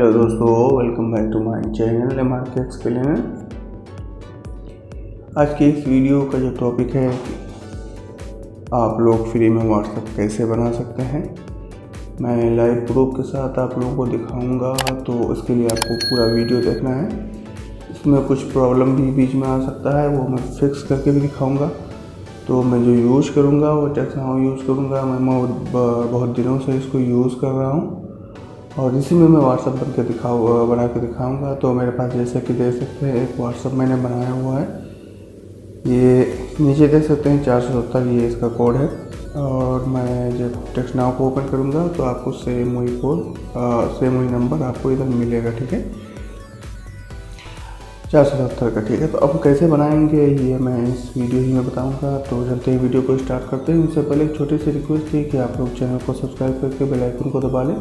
Hello दोस्तों, welcome back to my channel MRK explainer. आज की इस वीडियो का जो टॉपिक है आप लोग फ्री में व्हाट्सएप कैसे बना सकते हैं, मैं लाइव प्रूफ के साथ आप लोगों को दिखाऊंगा। तो इसके लिए आपको पूरा वीडियो देखना है। इसमें कुछ प्रॉब्लम भी बीच में आ सकता है, वो मैं फिक्स करके भी दिखाऊंगा। तो मैं जो यूज़ करूंगा वो टेक्स्ट नाउ यूज़ करूंगा। मैं बहुत दिनों से इसको यूज़ कर रहा हूँ और इसी में मैं व्हाट्सएप बना के दिखाऊंगा। तो मेरे पास जैसे कि देख सकते हैं एक व्हाट्सएप मैंने बनाया हुआ है। ये नीचे देख सकते हैं 470 ये इसका कोड है। और मैं जब टेक्स्ट नाउ को ओपन करूंगा तो आपको सेम वही नंबर आपको इधर मिलेगा, ठीक है, 470 का, ठीक है। तो अब कैसे बनाएंगे ये मैं इस वीडियो ही में बताऊंगा। तो चलते हैं वीडियो को स्टार्ट करते हैं। उससे पहले एक छोटी सी रिक्वेस्ट थी कि आप लोग चैनल को सब्सक्राइब करके बेल आइकन को दबा लें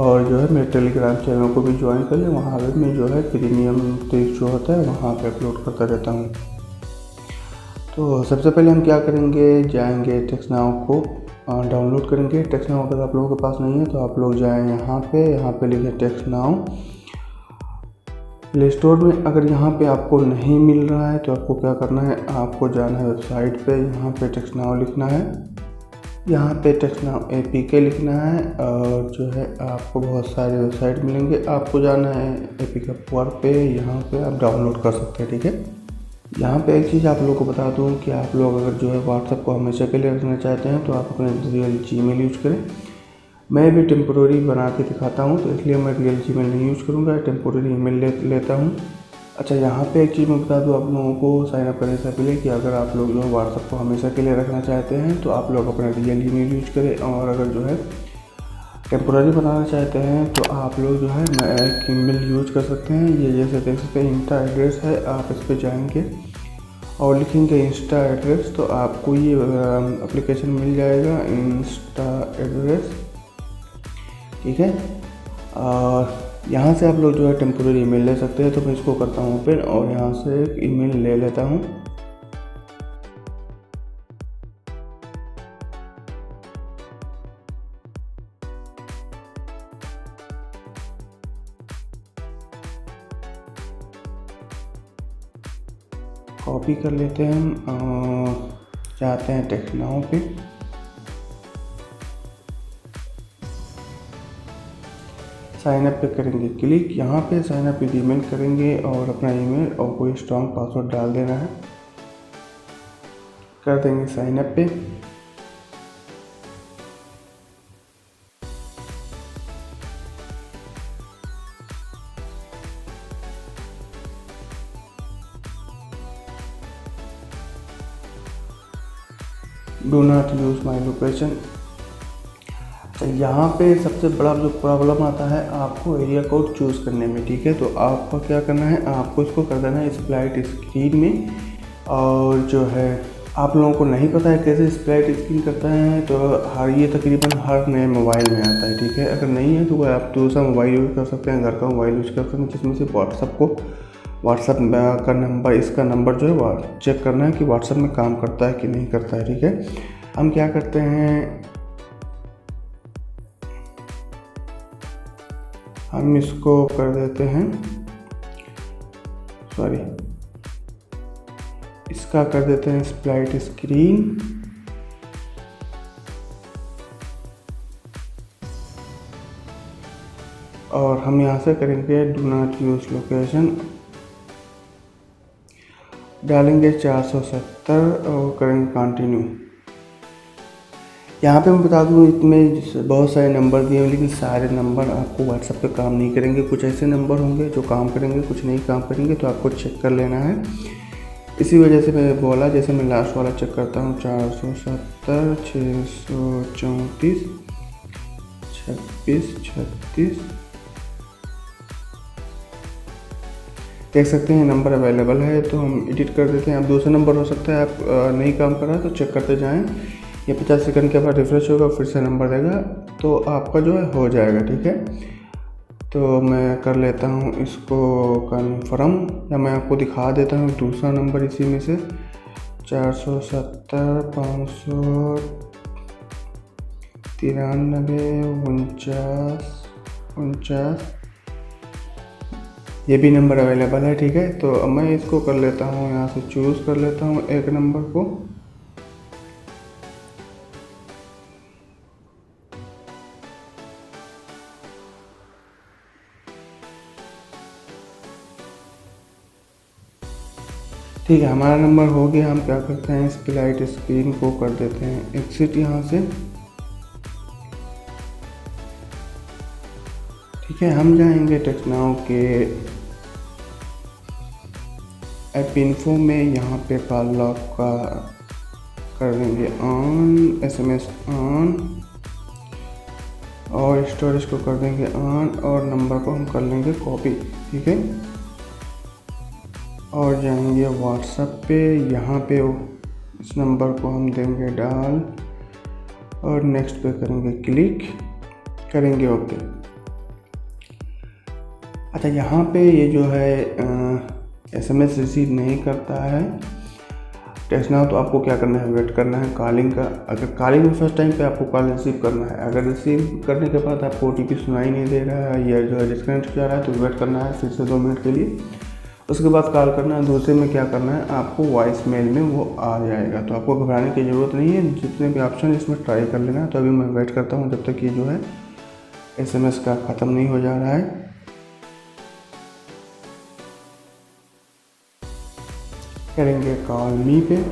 और जो है मेरे टेलीग्राम चैनल को भी ज्वाइन कर लें। वहाँ पर मैं जो है प्रीमियम टेक्स्ट जो होता है वहाँ पे अपलोड करता रहता हूँ। तो सबसे पहले हम क्या करेंगे, जाएंगे टेक्स्ट नाउ को डाउनलोड करेंगे। टेक्स्ट नाउ अगर आप लोगों के पास नहीं है तो आप लोग जाएँ यहाँ पे लिखे टेक्स्ट नाउ प्ले स्टोर में। अगर यहाँ पे आपको नहीं मिल रहा है तो आपको क्या करना है, आपको जाना है वेबसाइट पे। यहाँ पे टेक्स्ट नाउ लिखना है, यहाँ पे टेक्स्ट नाउ APK लिखना है और जो है आपको बहुत सारे वेबसाइट मिलेंगे। आपको जाना है APK वर्क पे, यहाँ पे आप डाउनलोड कर सकते हैं, ठीक है। यहाँ पे एक चीज़ आप लोगों को बता दूँ कि आप लोग अगर जो है व्हाट्सएप को हमेशा के लिए रखना चाहते हैं तो आप अपने रियल जीमेल यूज़ करें। मैं भी टेम्पोररी बना के दिखाता हूँ, तो इसलिए मैं रियल जीमेल नहीं यूज़ करूँगा, टेम्पोररी ईमेल लेता हूँ। अच्छा, यहाँ पे एक चीज़ मैं बता दूँ आप लोगों को साइन अप करने से पहले कि अगर आप लोग जो है व्हाट्सएप को हमेशा के लिए रखना चाहते हैं तो आप लोग अपना रियल ईमेल यूज करें। और अगर जो है टेम्पोररी बनाना चाहते हैं तो आप लोग जो है एक ईमेल यूज कर सकते हैं। ये जैसे देख सकते हैं इंस्टा एड्रेस है, आप इस पर जाएंगे और लिखेंगे इंस्टा एड्रेस तो आपको ये एप्लीकेशन मिल जाएगा, इंस्टा एड्रेस, ठीक है। और यहाँ से आप लोग जो है टेम्पोररी ईमेल ले सकते हैं। तो मैं इसको करता हूँ ओपन और यहाँ से एक ईमेल ले लेता हूँ। कॉपी कर लेते हैं हम, जाते हैं टेक्स्ट नाउ पे। साइन अप पे करेंगे क्लिक। यहाँ पे साइन अप विद ईमेल करेंगे और अपना ईमेल और कोई स्ट्रॉन्ग पासवर्ड डाल देना है। कर देंगे साइन अप पे। Do not use my location. यहाँ पे सबसे बड़ा जो प्रॉब्लम आता है आपको एरिया कोड चूज़ करने में, ठीक है। तो आपको क्या करना है, आपको इसको कर देना है स्प्लाइट स्क्रीन में। और जो है आप लोगों को नहीं पता है कैसे स्प्लाइट स्क्रीन करता है तो ये तकरीबन हर नए मोबाइल में आता है, ठीक है। अगर नहीं है तो आप दूसरा मोबाइल यूज़ कर सकते हैं, घर का मोबाइल यूज़ कर सकते हैं, जिसमें से व्हाट्सएप का नंबर, इसका नंबर जो है चेक करना है कि व्हाट्सएप में काम करता है कि नहीं करता है, ठीक है। हम क्या करते हैं, हम इसको कर देते हैं, इसका कर देते हैं स्प्लाइट स्क्रीन। और हम यहाँ से करेंगे डू नॉट यूज लोकेशन, डालेंगे 470 और करेंगे कंटिन्यू। यहाँ पे मैं बता दूँ इसमें बहुत सारे नंबर दिए हैं, लेकिन सारे नंबर आपको व्हाट्सएप पे काम नहीं करेंगे। कुछ ऐसे नंबर होंगे जो काम करेंगे, कुछ नहीं काम करेंगे, तो आपको चेक कर लेना है। इसी वजह से मैं बोला, जैसे मैं लास्ट वाला चेक करता हूँ 470 634 26 36, देख सकते हैं नंबर अवेलेबल है। तो हम एडिट कर देते हैं। अब दूसरा नंबर हो सकता है आप नहीं काम कर रहा है तो चेक करते जाएं। ये 50 सेकंड के बाद रिफ्रेश होगा, फिर से नंबर देगा तो आपका जो है हो जाएगा, ठीक है। तो मैं कर लेता हूँ इसको कन्फर्म, या मैं आपको दिखा देता हूँ दूसरा नंबर इसी में से 470 593 49 49, ये भी नंबर अवेलेबल है। ठीक है, तो अब मैं इसको कर लेता हूँ, यहाँ से चूज़ कर लेता हूँ एक नंबर को। ठीक है, हमारा नंबर हो गया। हम क्या करते हैं, इस लाइट स्क्रीन को कर देते हैं एग्जिट यहाँ से। ठीक है, हम जाएंगे टेक्स्ट नाउ के ऐप इन्फो में, यहाँ पे कॉल लॉक का कर देंगे ऑन, SMS ऑन, और स्टोरेज को कर देंगे ऑन, और नंबर को हम कर लेंगे कॉपी। ठीक है, और जाएंगे व्हाट्सएप पे, यहाँ पे इस नंबर को हम देंगे डाल, और नेक्स्ट पे करेंगे क्लिक, करेंगे ओके। अच्छा, यहाँ पे ये जो है SMS रिसीव नहीं करता है टेक्स्ट नाउ, तो आपको क्या करना है, वेट करना है कॉलिंग का। अगर कॉलिंग में फर्स्ट टाइम पे आपको कॉल रिसीव करना है, अगर रिसीव करने के बाद आपको OTP सुनाई नहीं दे रहा है या जो है डिस्कनेक्ट जा रहा है, तो वेट करना है फिर से 2 मिनट के लिए। उसके बाद कॉल करना है। दूसरे में क्या करना है, आपको वॉइस मेल में वो आ जाएगा, तो आपको घबराने की ज़रूरत नहीं है। जितने भी ऑप्शन इसमें ट्राई कर लेना। तो अभी मैं वेट करता हूँ जब तक ये जो है SMS का ख़त्म नहीं हो जा रहा है। करेंगे कॉल मी पे,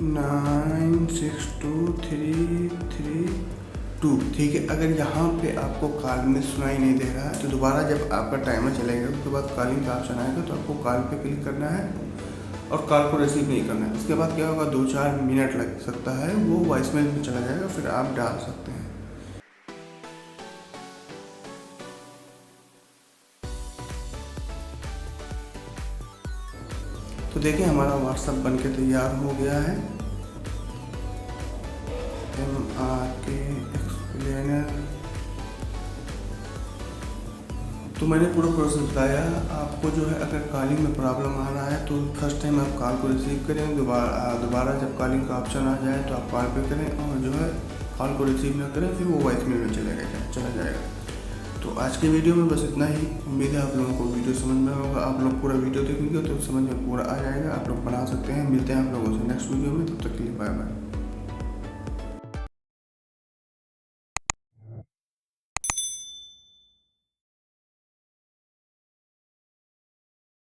नाइन 6 2 3 3 2। ठीक है, अगर यहाँ पे आपको कॉल में सुनाई नहीं दे रहा है, तो दोबारा जब आपका टाइमर चलेगा उसके बाद कॉलिंग का ऑप्शन आएगा, तो आपको कॉल पे क्लिक करना है और कॉल को रिसीव नहीं करना है। उसके बाद क्या होगा, 2-4 मिनट लग सकता है, वो वॉइसमेल में चला जाएगा, फिर आप डाल सकते हैं। तो देखिए, हमारा व्हाट्सएप बनके तैयार हो गया है। MRK एक्सप्लेनर, तो मैंने पूरा प्रोसेस बताया। आपको जो है अगर कॉलिंग में प्रॉब्लम आ रहा है, तो फर्स्ट टाइम आप कॉल को रिसीव करें, दोबारा जब कॉलिंग का ऑप्शन आ जाए तो आप कॉल पे करें, और जो है कॉल को रिसीव ना करें, फिर वो वॉइसमेल में चला जाएगा। तो आज की वीडियो में बस इतना ही। उम्मीद है आप लोगों को वीडियो समझ में होगा। आप लोग पूरा वीडियो देखेंगे तो समझ में पूरा आ जाएगा, आप लोग बना सकते हैं। मिलते हैं आप लोगों से नेक्स्ट वीडियो में, तब तक के लिए बाय बाय।